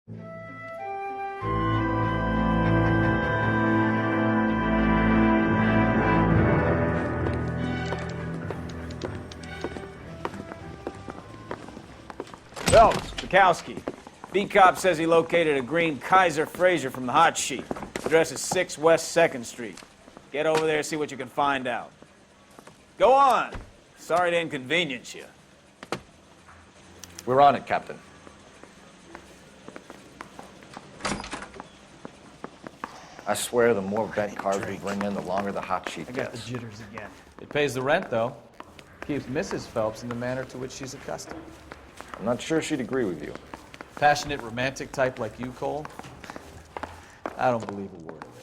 Phelps, Bukowski. Beat cop says he located a green Kaiser Fraser from the hot sheet. Address is 6 West 2nd Street. Get over there, see what you can find out. Go on. Sorry to inconvenience you. We're on it, Captain. I swear the more bent cars we bring in, the longer the hot sheet gets. I got the jitters again. It pays the rent, though. Keeps Mrs. Phelps in the manner to which she's accustomed. I'm not sure she'd agree with you. Passionate, romantic type like you, Cole? I don't believe a word of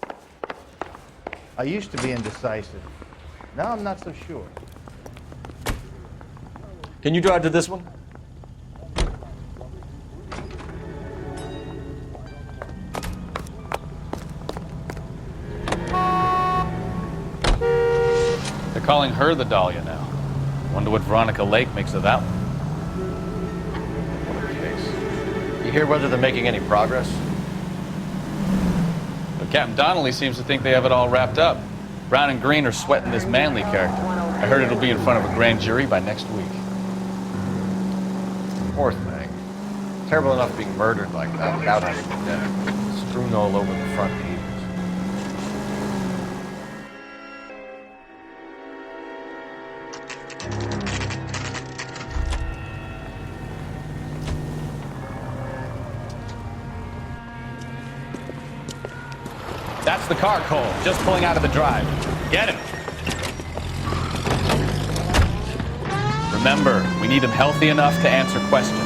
it. I used to be indecisive. Now I'm not so sure. Can you drive to this one? They're calling her the Dahlia now. Wonder what Veronica Lake makes of that one. What a case. You hear whether they're making any progress? But Captain Donnelly seems to think they have it all wrapped up. Brown and Green are sweating this Manley character. I heard it'll be in front of a grand jury by next week. Poor thing. Terrible enough being murdered like that without having been dead. Strewn all over the front pages. That's the car, Cole. Just pulling out of the drive. Get him. Remember, we need him healthy enough to answer questions.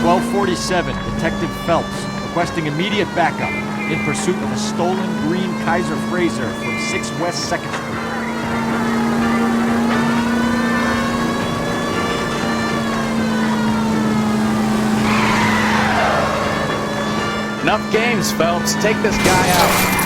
1247, Detective Phelps, requesting immediate backup in pursuit of a stolen green Kaiser Fraser from 6 West 2nd Street. Enough games, Phelps. Take this guy out.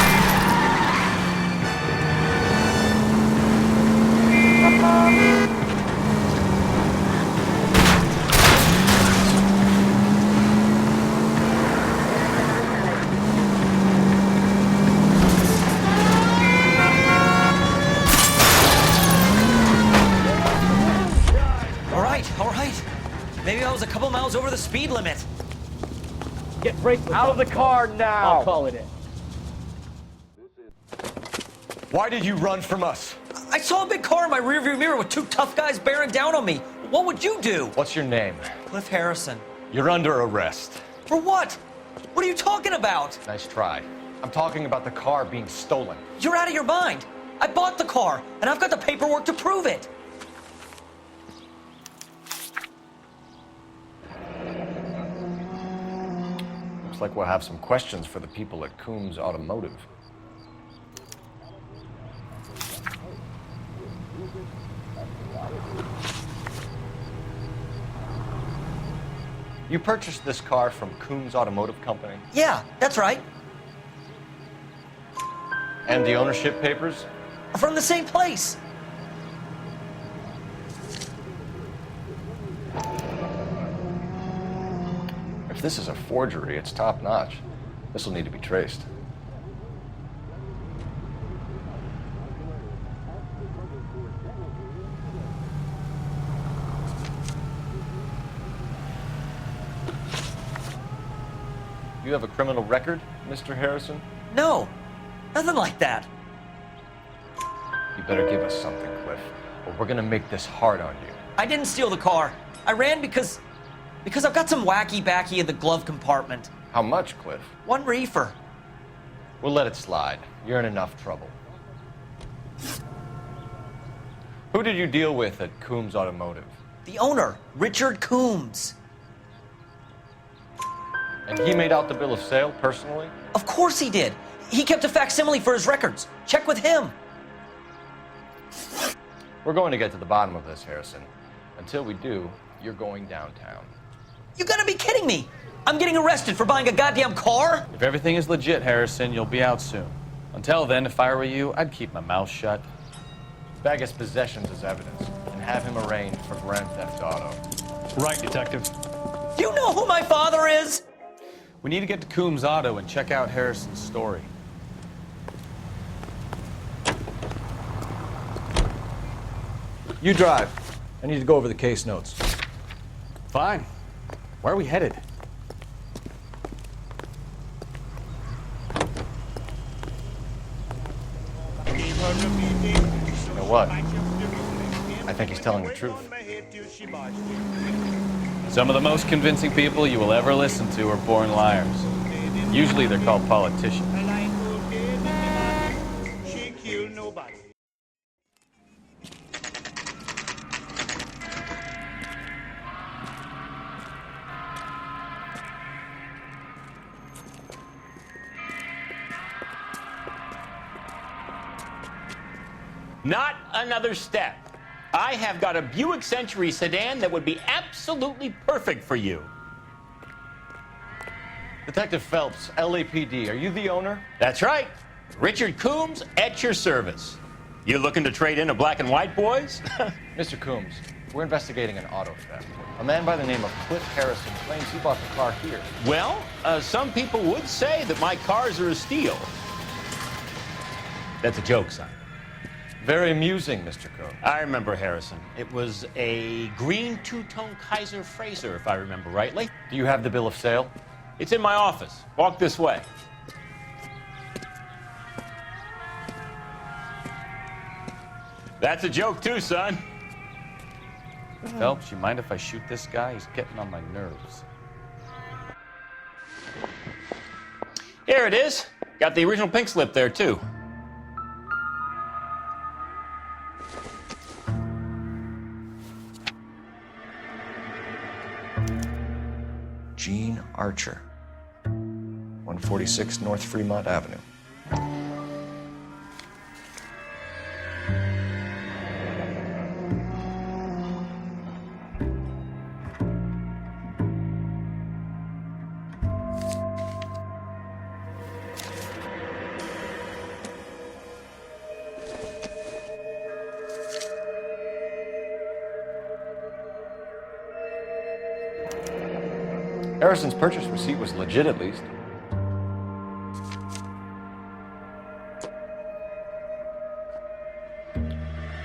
All right. Maybe I was a couple miles over the speed limit. Get bracelets Out of the car now! I'll call it in. Why did you run from us? I saw a big car in my rearview mirror with 2 tough guys bearing down on me. What would you do? What's your name? Cliff Harrison. You're under arrest. For what? What are you talking about? Nice try. I'm talking about the car being stolen. You're out of your mind. I bought the car, and I've got the paperwork to prove it. Looks like we'll have some questions for the people at Coombs Automotive. You purchased this car from Coombs Automotive Company? Yeah, that's right. And the ownership papers? From the same place. If this is a forgery, it's top-notch. This will need to be traced. You have a criminal record, Mr. Harrison? No, nothing like that. You better give us something, Cliff, or we're gonna make this hard on you. I didn't steal the car. I ran because I've got some wacky-backy in the glove compartment. How much, Cliff? 1 reefer. We'll let it slide. You're in enough trouble. Who did you deal with at Coombs Automotive? The owner, Richard Coombs. And he made out the bill of sale personally? Of course he did. He kept a facsimile for his records. Check with him. We're going to get to the bottom of this, Harrison. Until we do, you're going downtown. You gotta be kidding me. I'm getting arrested for buying a goddamn car? If everything is legit, Harrison, you'll be out soon. Until then, if I were you, I'd keep my mouth shut. Bag his possessions as evidence and have him arraigned for grand theft auto. Right, Detective. Do you know who my father is? We need to get to Coombs Auto and check out Harrison's story. You drive. I need to go over the case notes. Fine. Where are we headed? You know what? I think he's telling the truth. Some of the most convincing people you will ever listen to are born liars. Usually they're called politicians. Not another step. I have got a Buick Century sedan that would be absolutely perfect for you. Detective Phelps, LAPD, are you the owner? That's right. Richard Coombs at your service. You looking to trade in a black and white, boys? Mr. Coombs, we're investigating an auto theft. A man by the name of Cliff Harrison claims he bought the car here. Well, some people would say that my cars are a steal. That's a joke, son. Very amusing, Mr. Coombs. I remember Harrison. It was a green two-tone Kaiser Frazer, if I remember rightly. Do you have the bill of sale? It's in my office. Walk this way. That's a joke too, son. Phelps, you mind if I shoot this guy? He's getting on my nerves. Here it is. Got the original pink slip there, too. Gene Archer, 146 North Fremont Avenue. Harrison's purchase receipt was legit, at least.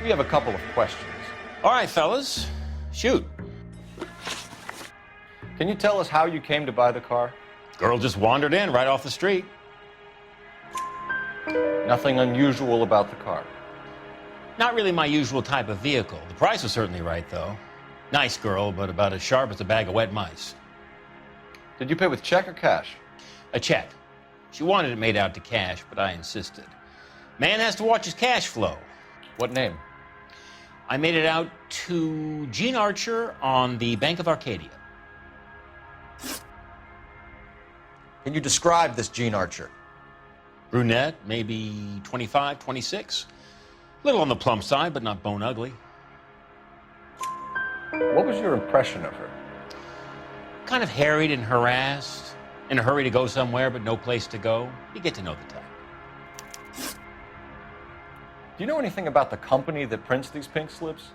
We have a couple of questions. All right, fellas. Shoot. Can you tell us how you came to buy the car? Girl just wandered in right off the street. Nothing unusual about the car. Not really my usual type of vehicle. The price was certainly right, though. Nice girl, but about as sharp as a bag of wet mice. Did you pay with check or cash? A check. She wanted it made out to cash, but I insisted. Man has to watch his cash flow. What name? I made it out to Gene Archer on the Bank of Arcadia. Can you describe this Gene Archer? Brunette, maybe 25, 26. A little on the plump side, but not bone ugly. What was your impression of her? Kind of harried and harassed, in a hurry to go somewhere, but no place to go. You get to know the type. Do you know anything about the company that prints these pink slips?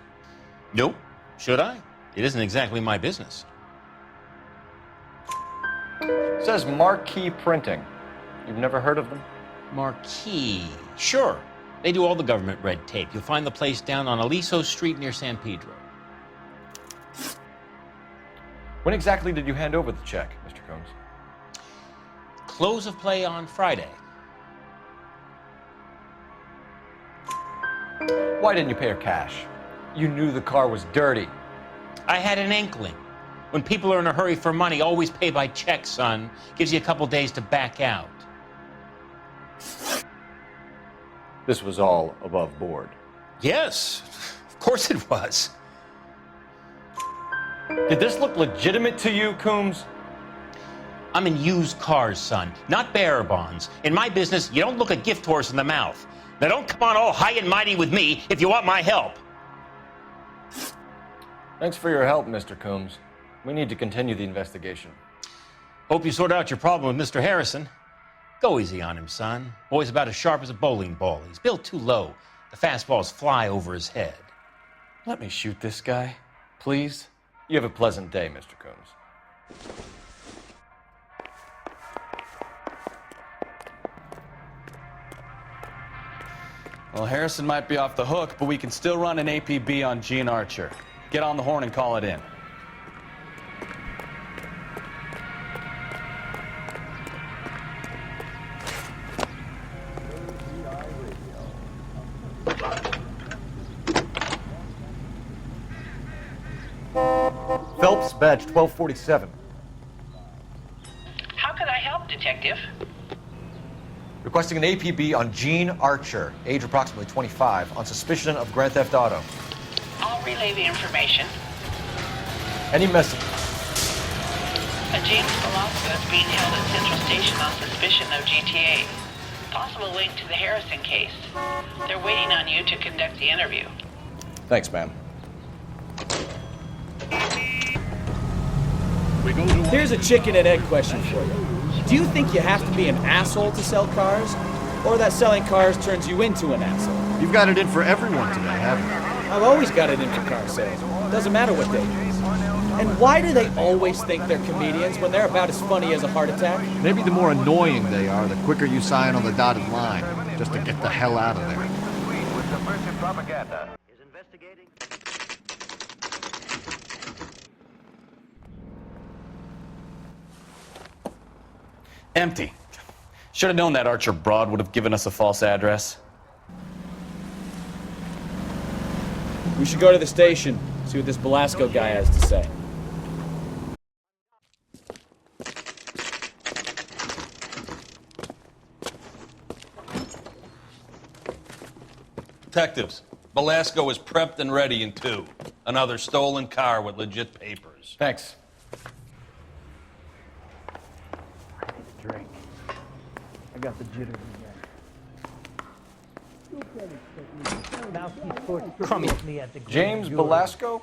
Nope. Should I? It isn't exactly my business. It says Marquee Printing. You've never heard of them? Marquee. Sure. They do all the government red tape. You'll find the place down on Aliso Street near San Pedro. When exactly did you hand over the check, Mr. Combs? Close of play on Friday. Why didn't you pay her cash? You knew the car was dirty. I had an inkling. When people are in a hurry for money, always pay by check, son. Gives you a couple days to back out. This was all above board. Yes, of course it was. Did this look legitimate to you, Coombs? I'm in used cars, son, not bearer bonds. In my business, you don't look a gift horse in the mouth. Now don't come on all high and mighty with me if you want my help. Thanks for your help, Mr. Coombs. We need to continue the investigation. Hope you sort out your problem with Mr. Harrison. Go easy on him, son. Boy's about as sharp as a bowling ball. He's built too low. The fastballs fly over his head. Let me shoot this guy, please. You have a pleasant day, Mr. Coombs. Well, Harrison might be off the hook, but we can still run an APB on Gene Archer. Get on the horn and call it in. Phelps, badge 1247. How can I help, Detective? Requesting an APB on Gene Archer, age approximately 25, on suspicion of Grand Theft Auto. I'll relay the information. Any message? A James Velasco is being held at Central Station on suspicion of GTA. Possible link to the Harrison case. They're waiting on you to conduct the interview. Thanks, ma'am. Here's a chicken and egg question for you. Do you think you have to be an asshole to sell cars? Or that selling cars turns you into an asshole? You've got it in for everyone today, haven't you? I've always got it in for car sales. Doesn't matter what they do. And why do they always think they're comedians when they're about as funny as a heart attack? Maybe the more annoying they are, the quicker you sign on the dotted line, just to get the hell out of there. Empty. Should have known that Archer broad would have given us a false address. We should go to the station, see what this Velasco guy has to say. Detectives, Velasco is prepped and ready in 2. Another stolen car with legit papers. Thanks. Drink. I got the jitters again. Crummy. James Velasco?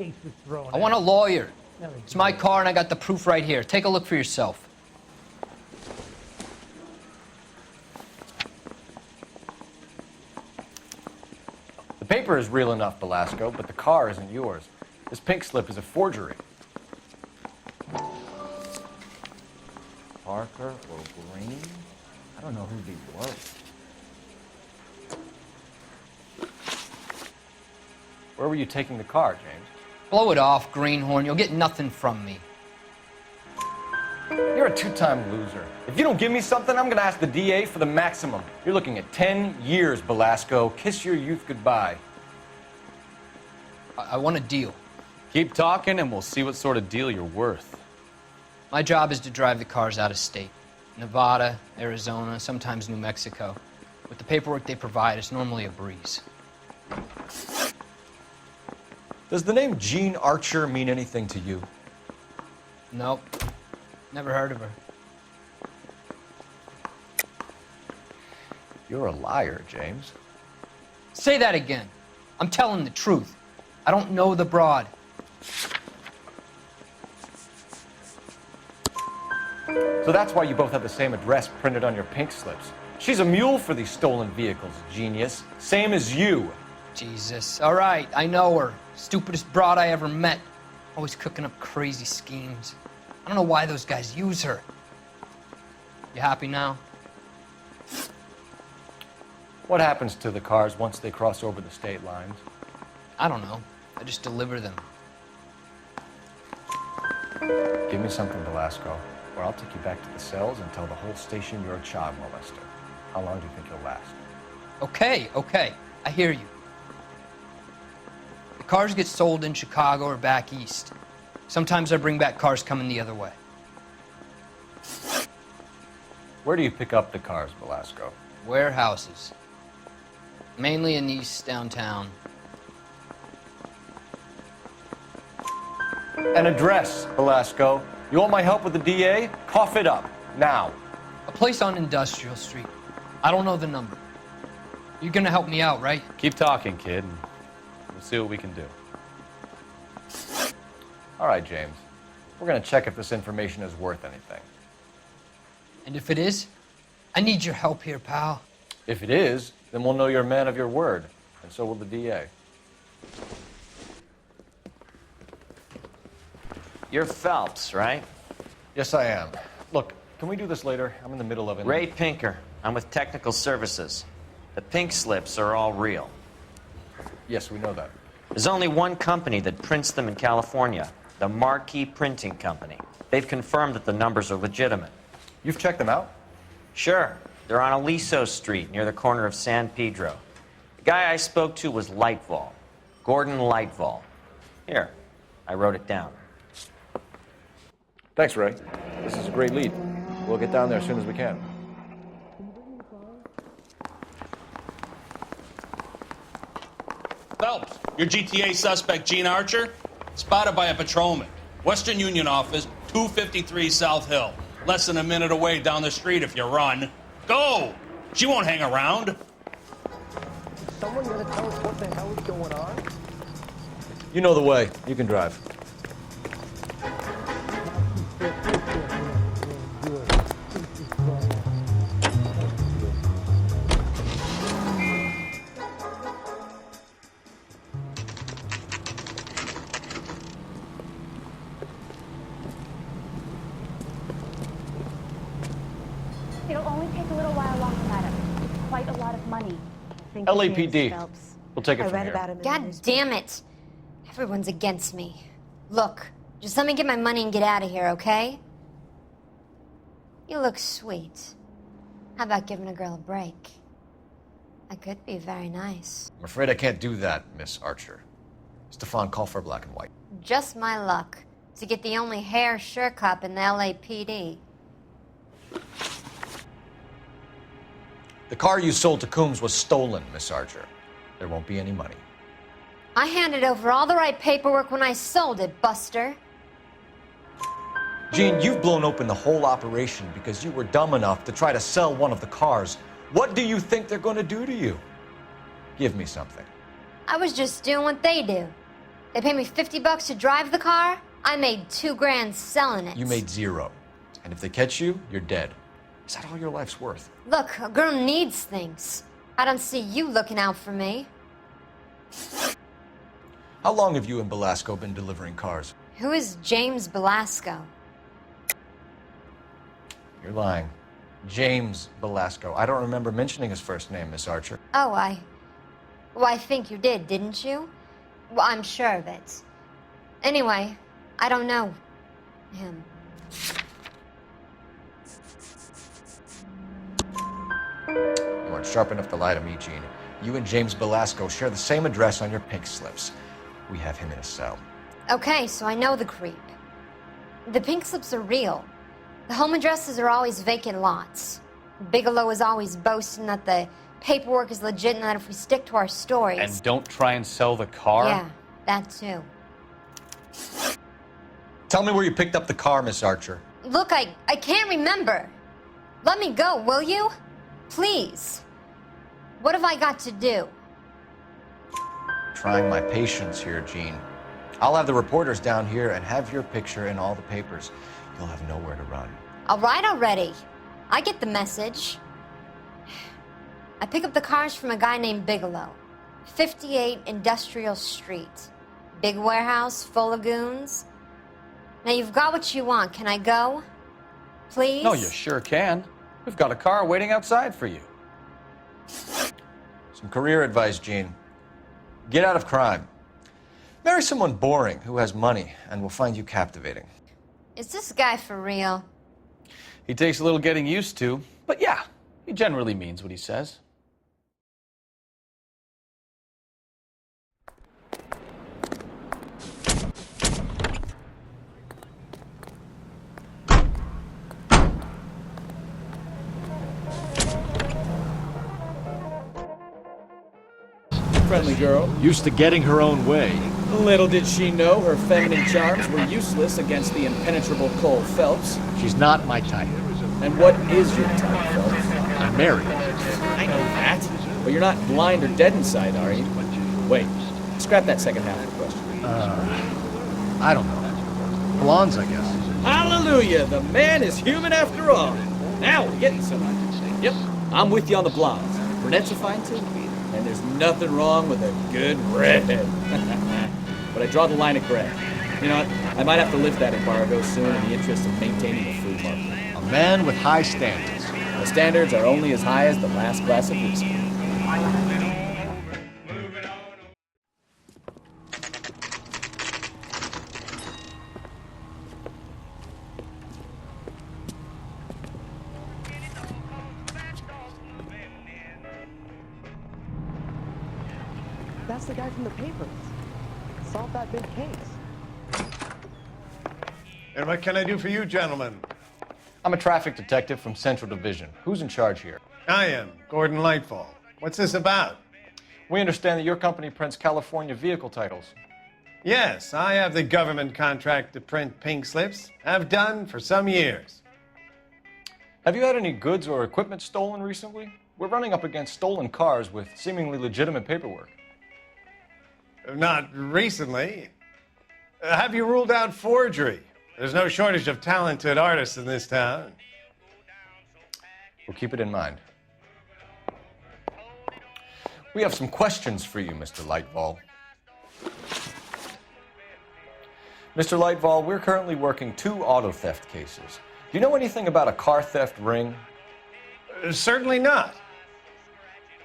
I want a lawyer. It's my car and I got the proof right here. Take a look for yourself. The paper is real enough, Velasco, but the car isn't yours. This pink slip is a forgery. Parker or Green? I don't know who these were. Where were you taking the car, James? Blow it off, Greenhorn. You'll get nothing from me. You're a two-time loser. If you don't give me something, I'm gonna ask the DA for the maximum. You're looking at 10 years, Velasco. Kiss your youth goodbye. I want a deal. Keep talking and we'll see what sort of deal you're worth. My job is to drive the cars out of state. Nevada, Arizona, sometimes New Mexico. With the paperwork they provide, it's normally a breeze. Does the name Gene Archer mean anything to you? Nope. Never heard of her. You're a liar, James. Say that again. I'm telling the truth. I don't know the broad. So that's why you both have the same address printed on your pink slips. She's a mule for these stolen vehicles, genius. Same as you. Jesus. All right, I know her. Stupidest broad I ever met. Always cooking up crazy schemes. I don't know why those guys use her. You happy now? What happens to the cars once they cross over the state lines? I don't know. I just deliver them. Give me something, Velasco, or I'll take you back to the cells and tell the whole station you're a child molester. How long do you think you'll last? Okay. I hear you. The cars get sold in Chicago or back east. Sometimes I bring back cars coming the other way. Where do you pick up the cars, Velasco? Warehouses. Mainly in East downtown. An address, Velasco. You want my help with the DA? Cough it up, now. A place on Industrial Street. I don't know the number. You're gonna help me out, right? Keep talking, kid, and we'll see what we can do. All right, James. We're gonna check if this information is worth anything. And if it is, I need your help here, pal. If it is, then we'll know you're a man of your word, and so will the DA. You're Phelps, right? Yes, I am. Look, can we do this later? I'm in the middle of it. Ray Pinker. I'm with Technical Services. The pink slips are all real. Yes, we know that. There's only one company that prints them in California, the Marquee Printing Company. They've confirmed that the numbers are legitimate. You've checked them out? Sure. They're on Aliso Street, near the corner of San Pedro. The guy I spoke to was Lightval. Gordon Lightval. Here, I wrote it down. Thanks, Ray. This is a great lead. We'll get down there as soon as we can. Phelps, your GTA suspect, Gene Archer, spotted by a patrolman. Western Union office, 253 South Hill. Less than a minute away down the street if you run. Go! She won't hang around. Someone gonna tell us what the hell is going on? You know the way. You can drive. It'll only take a little while longer, madam. It's quite a lot of money. LAPD. We'll take it from here. God damn it. Everyone's against me. Look, just let me get my money and get out of here, okay? You look sweet. How about giving a girl a break? I could be very nice. I'm afraid I can't do that, Miss Archer. Stefan, call for black and white. Just my luck to get the only hair sure cop in the LAPD. The car you sold to Coombs was stolen, Miss Archer. There won't be any money. I handed over all the right paperwork when I sold it, Buster. Gene, you've blown open the whole operation because you were dumb enough to try to sell one of the cars. What do you think they're going to do to you? Give me something. I was just doing what they do. They paid me $50 to drive the car. I made $2 grand selling it. You made $0. And if they catch you, you're dead. Is that all your life's worth? Look, a girl needs things. I don't see you looking out for me. How long have you and Belasco been delivering cars? Who is James Belasco? You're lying. James Belasco. I don't remember mentioning his first name, Miss Archer. Oh, well, I think you did, didn't you? Well, I'm sure of it. Anyway, I don't know him. You aren't sharp enough to lie to me, Gene. You and James Belasco share the same address on your pink slips. We have him in a cell. Okay, so I know the creep. The pink slips are real. The home addresses are always vacant lots. Bigelow is always boasting that the paperwork is legit and that if we stick to our stories... And don't try and sell the car? Yeah, that too. Tell me where you picked up the car, Miss Archer. Look, I can't remember. Let me go, will you? Please. What have I got to do? Trying my patience here, Gene. I'll have the reporters down here and have your picture in all the papers. You'll have nowhere to run. All right already. I get the message. I pick up the cars from a guy named Bigelow. 58 Industrial Street. Big warehouse full of goons. Now you've got what you want. Can I go? Please? No, you sure can. We've got a car waiting outside for you. Some career advice, Gene. Get out of crime. Marry someone boring who has money and will find you captivating. Is this guy for real? He takes a little getting used to, but yeah, he generally means what he says. Friendly girl. Used to getting her own way. Little did she know her feminine charms were useless against the impenetrable Cole Phelps. She's not my type. And what is your type, Phelps? I'm married. I know that. But you're not blind or dead inside, are you? Wait, scrap that second half of the question. I don't know. Blondes, I guess. Hallelujah! The man is human after all. Now we're getting somewhere. Yep, I'm with you on the blondes. Brunettes are fine too. And there's nothing wrong with a good redhead. But I draw the line at gray. You know what? I might have to lift that embargo soon in the interest of maintaining a free market. A man with high standards. The standards are only as high as the last glass of whiskey. That's the guy from the papers. Solved that big case. And what can I do for you, gentlemen? I'm a traffic detective from Central Division. Who's in charge here? I am, Gordon Lightfall. What's this about? We understand that your company prints California vehicle titles. Yes, I have the government contract to print pink slips. I've done for some years. Have you had any goods or equipment stolen recently? We're running up against stolen cars with seemingly legitimate paperwork. Not recently. Have you ruled out forgery? There's no shortage of talented artists in this town. We'll keep it in mind. We have some questions for you, Mr. Lightfall. Mr. Lightfall, we're currently working 2 auto theft cases. Do you know anything about a car theft ring? Certainly not.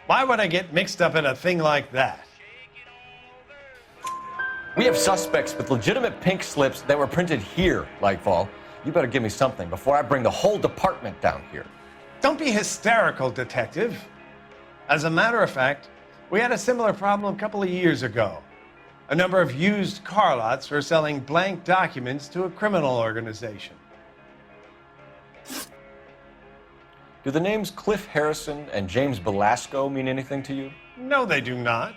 Why would I get mixed up in a thing like that? We have suspects with legitimate pink slips that were printed here, Lightfall. You better give me something before I bring the whole department down here. Don't be hysterical, detective. As a matter of fact, we had a similar problem a couple of years ago. A number of used car lots were selling blank documents to a criminal organization. Do the names Cliff Harrison and James Belasco mean anything to you? No, they do not.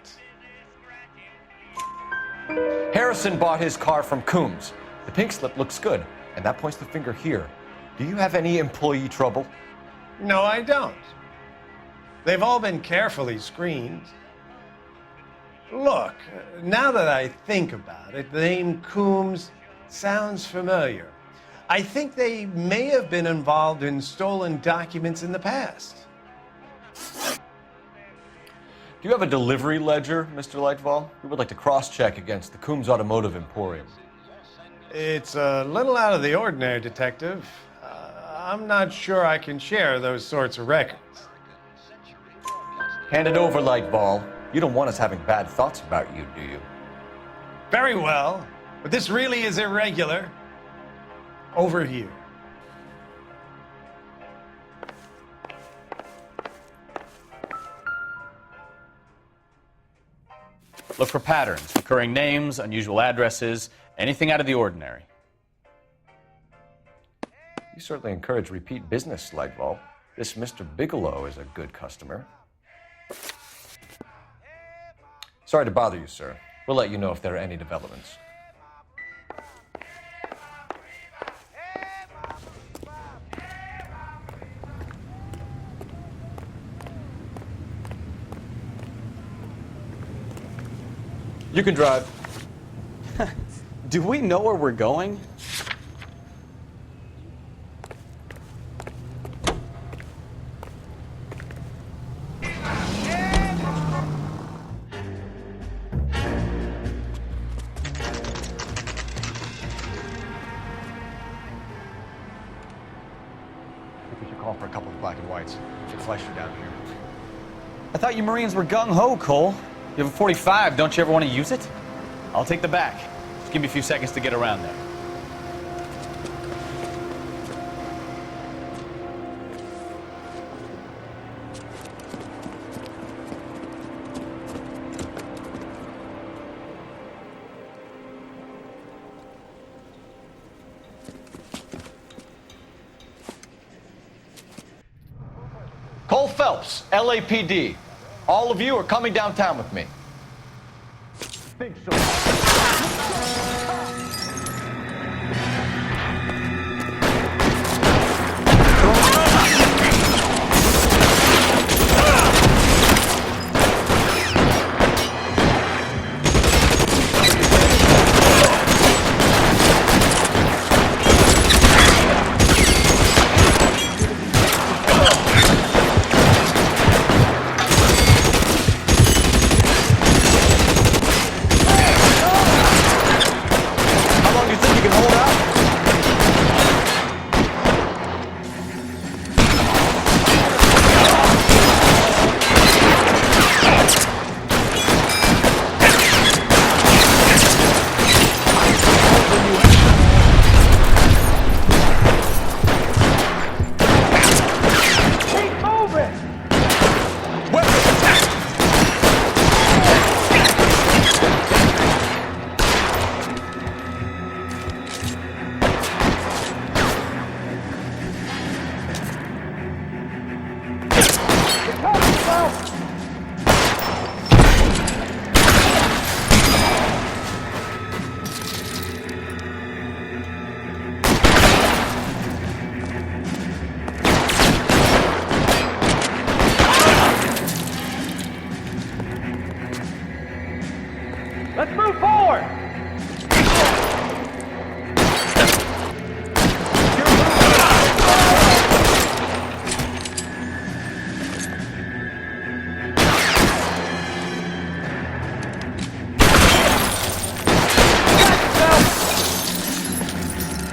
Harrison bought his car from Coombs. The pink slip looks good, and that points the finger here. Do you have any employee trouble? No, I don't. They've all been carefully screened. Look, now that I think about it, the name Coombs sounds familiar. I think they may have been involved in stolen documents in the past. Do you have a delivery ledger, Mr. Lightfall? We would like to cross-check against the Coombs Automotive Emporium. It's a little out of the ordinary, Detective. I'm not sure I can share those sorts of records. Hand it over, Lightfall. You don't want us having bad thoughts about you, do you? Very well, but this really is irregular. Over here. Look for patterns, recurring names, unusual addresses, anything out of the ordinary. You certainly encourage repeat business, Lightfall. This Mr. Bigelow is a good customer. Sorry to bother you, sir. We'll let you know if there are any developments. You can drive. Do we know where we're going? We should call for a couple of black and whites. Should flush you down here. I thought you Marines were gung-ho, Cole. You have a 45, don't you ever want to use it? I'll take the back. Just give me a few seconds to get around there. Cole Phelps, LAPD. All of you are coming downtown with me. Think so.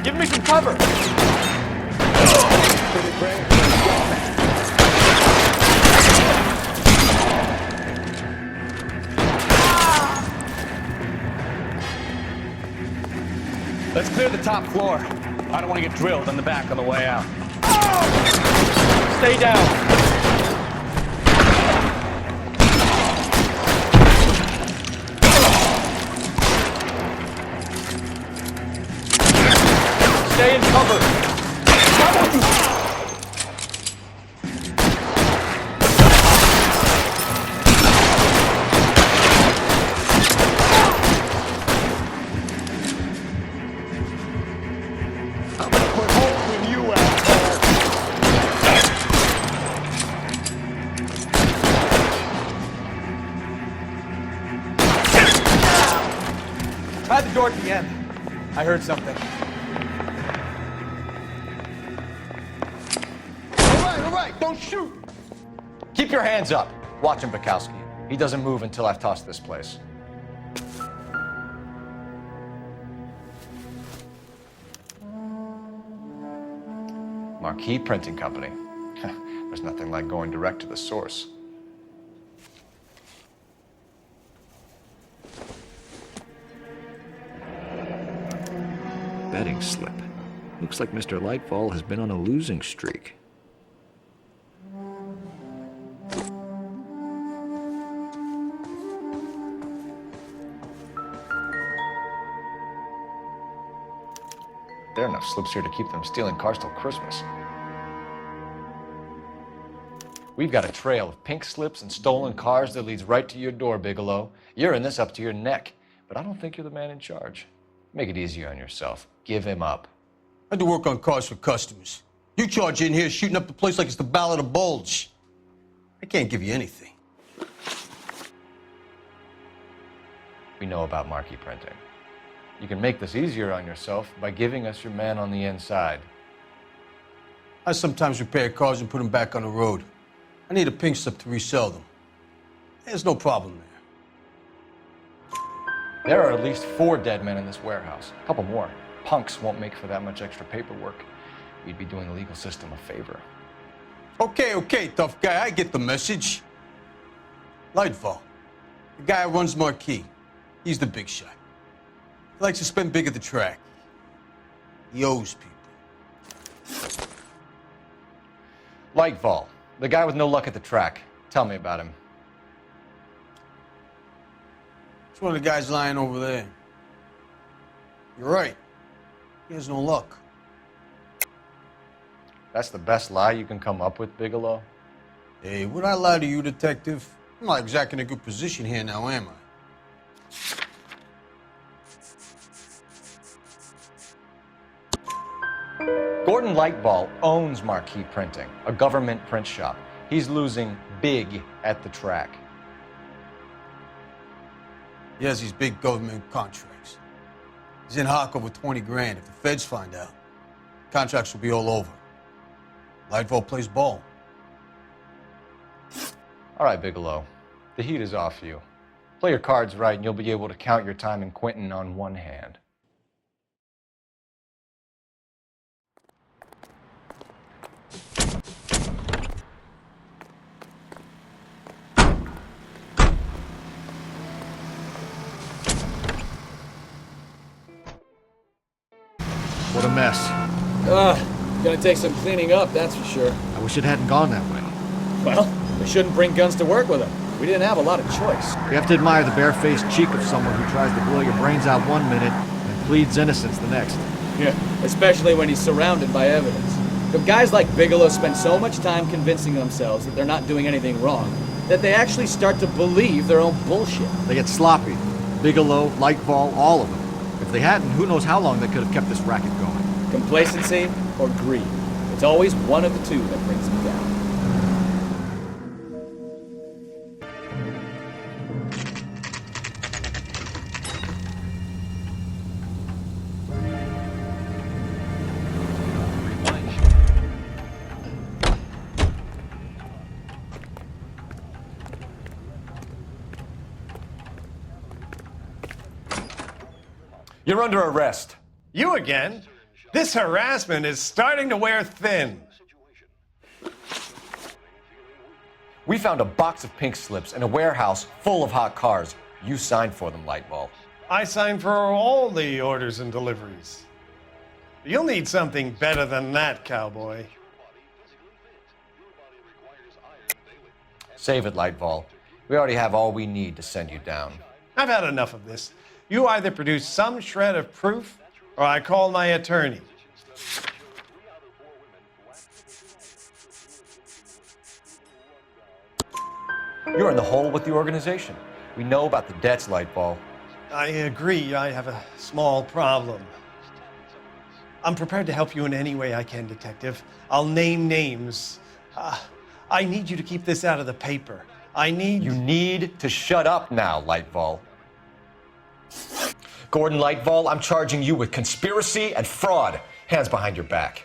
Give me some cover! Let's clear the top floor. I don't want to get drilled in the back on the way out. Stay down! Stay in cover! Try the door at the end. I heard something. All right, don't shoot! Keep your hands up. Watch him, Bukowski. He doesn't move until I've tossed this place. Marquee Printing Company. There's nothing like going direct to the source. Betting slip. Looks like Mr. Lightfall has been on a losing streak. There are enough slips here to keep them stealing cars till Christmas. We've got a trail of pink slips and stolen cars that leads right to your door, Bigelow. You're in this up to your neck, but I don't think you're the man in charge. Make it easier on yourself. Give him up. I do work on cars for customers. You charge in here shooting up the place like it's the Ballad of Bulge. I can't give you anything. We know about marquee printing. You can make this easier on yourself by giving us your man on the inside. I sometimes repair cars and put them back on the road. I need a pink slip to resell them. There's no problem there. There are at least 4 dead men in this warehouse. A couple more. Punks won't make for that much extra paperwork. We'd be doing the legal system a favor. Okay, tough guy. I get the message. Lightfall, the guy who runs Marquee. He's the big shot. He likes to spend big at the track. He owes people. Lightfall, the guy with no luck at the track. Tell me about him. It's one of the guys lying over there. You're right. He has no luck. That's the best lie you can come up with, Bigelow? Hey, would I lie to you, detective? I'm not exactly in a good position here now, am I? Gordon Lightball owns Marquee Printing, a government print shop. He's losing big at the track. He has these big government contracts. He's in hock over 20 grand. If the feds find out, contracts will be all over. Lightfall plays ball. All right, Bigelow. The heat is off you. Play your cards right and you'll be able to count your time in Quentin on one hand. What a mess. Gonna take some cleaning up, that's for sure. I wish it hadn't gone that way. Well, we shouldn't bring guns to work with them. We didn't have a lot of choice. You have to admire the barefaced cheek of someone who tries to blow your brains out one minute and pleads innocence the next. Yeah, especially when he's surrounded by evidence. But guys like Bigelow spend so much time convincing themselves that they're not doing anything wrong that they actually start to believe their own bullshit. They get sloppy. Bigelow, Lightfall, all of them. If they hadn't, who knows how long they could have kept this racket going. Complacency or greed. It's always one of the two that brings them down. You're under arrest. You again? This harassment is starting to wear thin. We found a box of pink slips in a warehouse full of hot cars. You signed for them, Lightball. I signed for all the orders and deliveries. You'll need something better than that, cowboy. Save it, Lightball. We already have all we need to send you down. I've had enough of this. You either produce some shred of proof, or I call my attorney. You're in the hole with the organization. We know about the debts, Lightball. I agree. I have a small problem. I'm prepared to help you in any way I can, Detective. I'll name names. I need you to keep this out of the paper. You need to shut up now, Lightball. Gordon Lightball, I'm charging you with conspiracy and fraud. Hands behind your back.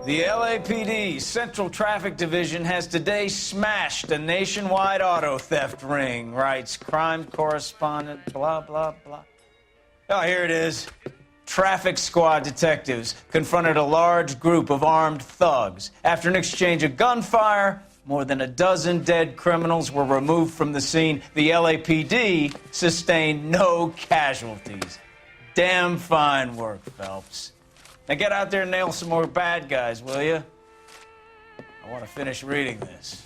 The LAPD Central Traffic Division has today smashed a nationwide auto theft ring, writes crime correspondent, blah, blah, blah. Oh, here it is. Traffic squad detectives confronted a large group of armed thugs. After an exchange of gunfire, more than a dozen dead criminals were removed from the scene. The LAPD sustained no casualties. Damn fine work, Phelps. Now get out there and nail some more bad guys, will you? I want to finish reading this.